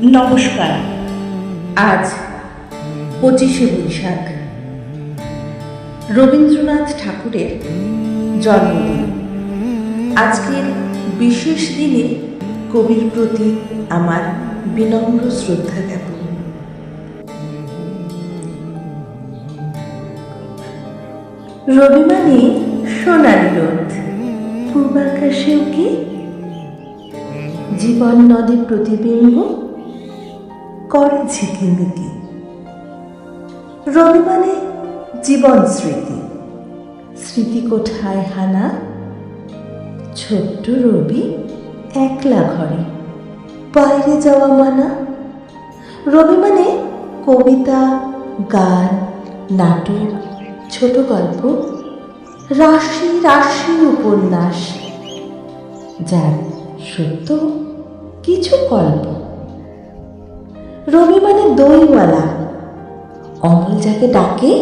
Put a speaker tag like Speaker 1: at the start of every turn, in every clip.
Speaker 1: নমস্কার। আজ 25শে বৈশাখ, রবীন্দ্রনাথ ঠাকুরের জন্মদিন। আজকের বিশেষ দিনে কবির প্রতি আমার বিনম্র শ্রদ্ধা জ্ঞাপন। রবি মানে সোনালি রোদ, পূর্বাকাশেও কি জীবন নদে প্রতিবিম্ব করে ঝিকিমিকি। রবি মানে জীবন স্মৃতি, স্মৃতি কোঠায় হানা, ছোট্ট রবি একলা ঘরে, বাইরে যাওয়া মানা। রবি মানে কবিতা, গান, নাটক, ছোট গল্প, রাশি রাশি উপন্যাস, যার সত্য কিছু গল্প। রবি মানে দইওয়ালা, অমল যাকে ডাকে,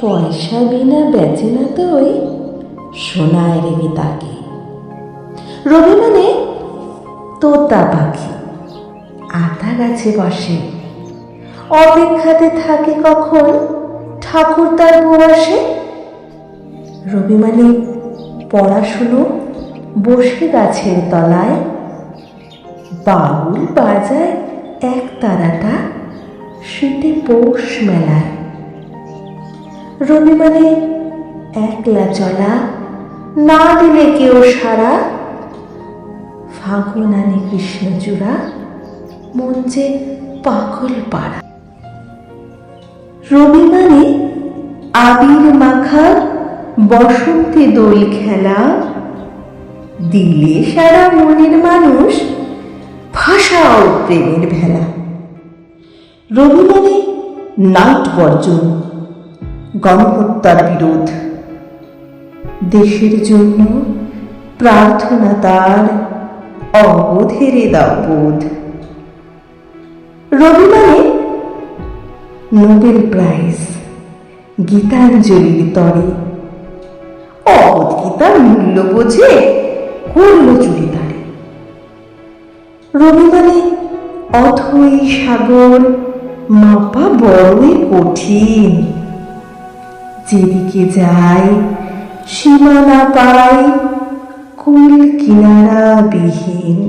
Speaker 1: পয়সা বিনা বেচে না দই, সোনায় রেগে তাকে। রবি মানে তোতা পাখি, আতা গাছে বসে, অপেক্ষাতে থাকে কখন ঠাকুর তার বসে। রবি মানে পড়াশুনো, বসে গাছের তলায়, বাউল বাজায় এক তারাটা শীতে পৌষ মেলায়। রবি মানে একলা চলা, না দিলে কেউ সারা, ফাগুন আনে কৃষ্ণচূড়া, মন যে পাগল পাড়া। রবি মানে আবির মাখা বসন্তে দোল খেলা, দিলে সারা মনের মানুষ ভাষাও প্রেমের ভেলা। রবি মানে নাইট বর্জন, গণহত্যার বিরোধ, দেশের জন্য প্রার্থনা তার, অবোধেরে দাও বোধ। রবি মানে নোবেল প্রাইজ, গীতাঞ্জলির তরে, অবোধ গীতার মূল্য বোঝে করল চুরি তারে। রবি মানে অথই সাগর, মাপা বড়ই কঠিন, যেদিকে যায় সীমানা পায় কুল কিনারা বিহীন।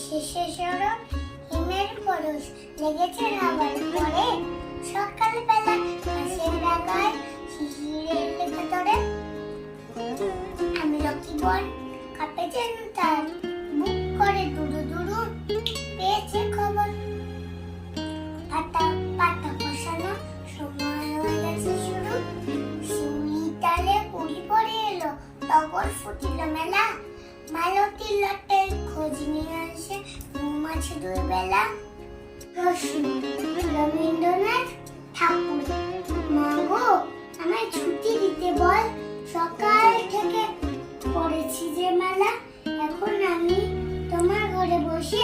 Speaker 2: শেষে শরৎ হিমের পরশ লেগেছে রাবার পরে সকালবেলা গাছের ডাগায় শিশিরের ভেতরে আমি লক্ষ্মী বন কাঁপে যেন তার বুক করে দুরু দুরু পেয়েছে খবর পাতা পাতা বসানো সময় হয়ে গেছে শুরু শিউলি তালে কুড়ি পড়ে এলো টগর ফুটিল মেলা মালতী লটে খোঁজ নিয়ে আসে মৌমাছি দুই বেলা রবীন্দ্রনাথ ঠাকুর মা গো আমায় ছুটি দিতে বল সকাল থেকে পড়েছি যে মেলা এখন আমি তোমার ঘরে বসে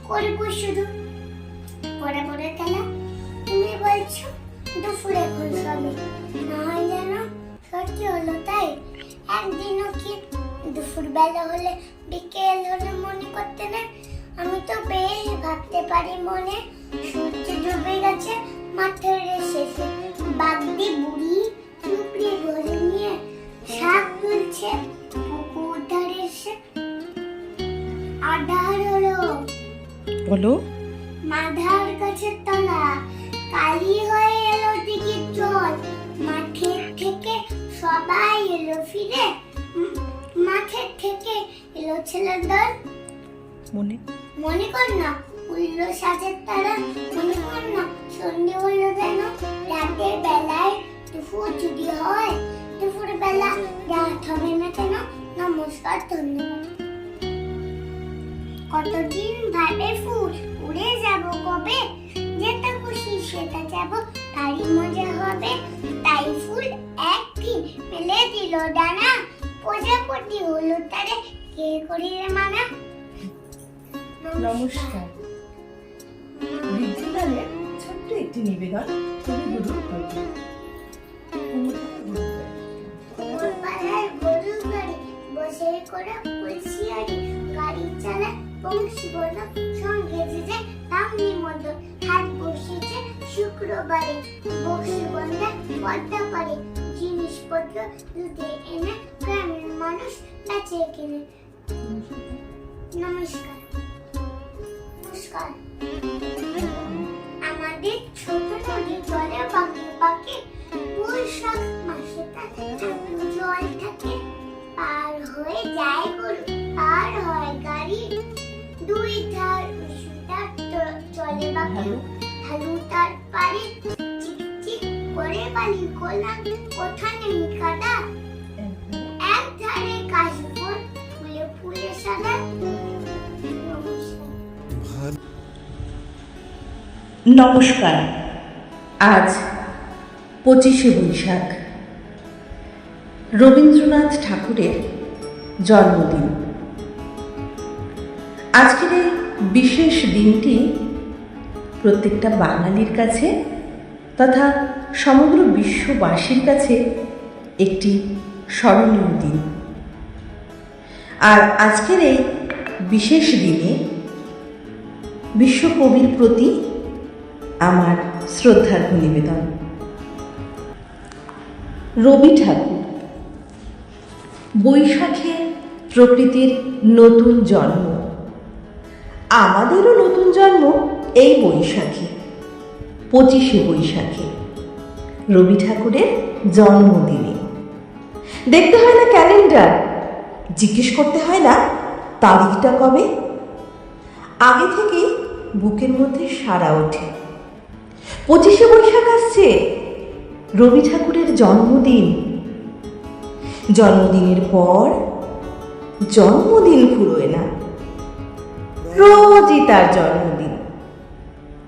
Speaker 2: করবো শুধু পড়ে পড়ে খেলা তুমি বলছো দুপুরে ঘুম সবে না হয় যেন সত্যি হলো তাই একদিনও কি দুপুর বেলা হলে বিকেল হলে মনে করতে না আমি তো বেশ ভাবতে পারি মনে সূর্য ডুবে গেছে মাঠের শেষে বাগদি বুড়ি চুপড়ি ঘরে নিয়ে শাক তুলছে পুকুর ধারে এসে আধার হলো
Speaker 3: বলো
Speaker 2: মাধার গাছের তলা কালি হয়ে এলো দিঘির জল মাঠের থেকে সবাই এলো ফিরে মাঠের থেকে এলো ছেলের দল মনে কর না উল্লো সাজের তারা মনে কর না সন্ধে হলো যেন রাতের বেলায় দুপুর যদি হয় দুপুর বেলা রাত হবে না কেন নমস্কার ধন্যবাদ কতদিন ভাবে ফুল উড়ে যাব কবে যেটা খুশি সেটা যাব তারই মজা হবে তাই ফুল একদিন মেলে দিল ডানা প্রজাপতি হলো তারে কে করিলে মানা
Speaker 3: নমস্কার বিদ্যালয়ে ছোট্ট একটি নিবেদন তুমি গুরু করবে
Speaker 2: পাড়ার গরু গাড়ি বসে করে পুলসিয়ারি গাড়ি চালায় বংশী বলল সঙ্গে যে তামনি মতো হাত বসেছে শুক্রবারে বংশী বন্ধা পদ্মা পারে জিনিসপত্র দুধে এনে গ্রামের মানুষ বেচে কিনে নমস্কার নমস্কার আমাদের ছোট নদী জলে বাঁকে বাঁকে বৈশাখ মাসে তাতে জল থাকে পার হয়ে যায় গরু পার হয় গাড়ি দুই ধার উঁচুটার জলে বাঁকে ঢালু তার পারে চিক চিক করে বালি গোলা কোথা নেই কাদা এক ধারে কাশফুল ফুলে ফুলে সাদা
Speaker 1: নমস্কার। আজ 25শে বৈশাখ, রবীন্দ্রনাথ ঠাকুরের জন্মদিন। আজকের এই বিশেষ দিনটি প্রত্যেকটা বাঙালির কাছে তথা সমগ্র বিশ্ববাসীর কাছে একটি স্মরণীয় দিন। আর আজকের এই বিশেষ দিনে বিশ্বকবির প্রতি আমার শ্রদ্ধার্ঘ নিবেদন। রবি ঠাকুর। বৈশাখে প্রকৃতির নতুন জন্ম, আমাদেরও নতুন জন্ম এই বৈশাখে, 25শে বৈশাখে, রবি ঠাকুরের জন্মদিনে। দেখতে হয় না ক্যালেন্ডার, জিজ্ঞেস করতে হয় না তারিখটা কবে, আগে থেকেই বুকের মধ্যে সাড়া ওঠে। 25শে বৈশাখ আসছে, রবি ঠাকুরের জন্মদিন। জন্মদিনের পর জন্মদিন ফুরোয় না, রোজই তার জন্মদিন।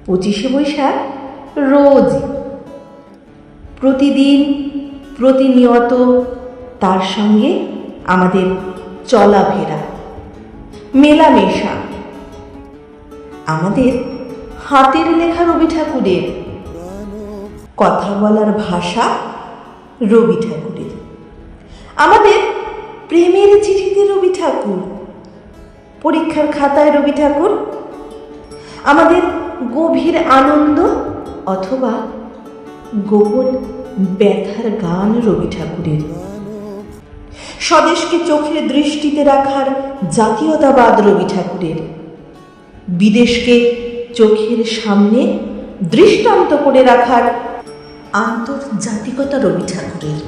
Speaker 1: 25শে বৈশাখ রোজই, প্রতিদিন প্রতিনিয়ত তার সঙ্গে আমাদের চলাফেরা, মেলামেশা। আমাদের হাতের লেখা রবি ঠাকুরের, কথা বলার ভাষা রবি ঠাকুরের, আমাদের প্রেমের চিঠিতে রবি ঠাকুর, পরীক্ষার খাতায় রবি ঠাকুর, আমাদের গভীর আনন্দ অথবা গোপন ব্যথার গান রবি ঠাকুরের, স্বদেশকে চোখের দৃষ্টিতে রাখার জাতীয়তাবাদ রবি ঠাকুরের, বিদেশকে চোখের সামনে দৃষ্টান্ত করে রাখার আন্তর্জাতিকতা রবি ঠাকুরের।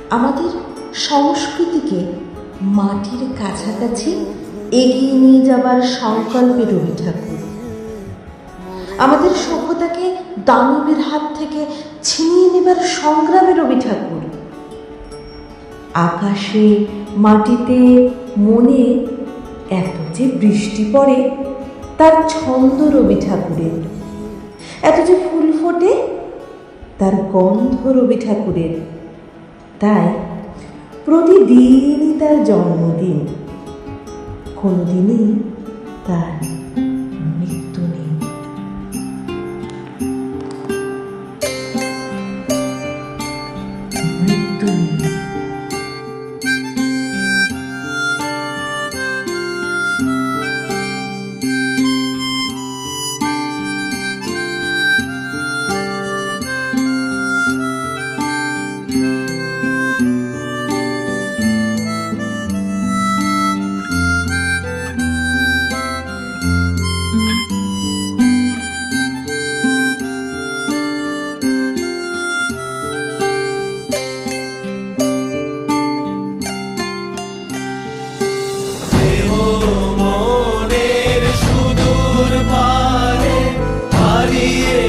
Speaker 1: আমাদের সংস্কৃতিকে মাটির কাছাকাছি এগিয়ে নিয়ে যাবার সংকল্পে রবি ঠাকুর। আমাদের সভ্যতাকে দানবের হাত থেকে ছিনিয়ে নেবার সংগ্রামে রবি ঠাকুর। আকাশে মাটিতে মনে এত যে বৃষ্টি পড়ে তার ছন্দ রবি ঠাকুরের, এত যে ফুল ফোটে তার গন্ধ রবি ঠাকুরের। তাই প্রতিদিনই তার জন্মদিন, কোনোদিনই তার মৃত্যু নেই। মৃত্যু নেই।
Speaker 4: মনের সুদূর পারে হারিয়ে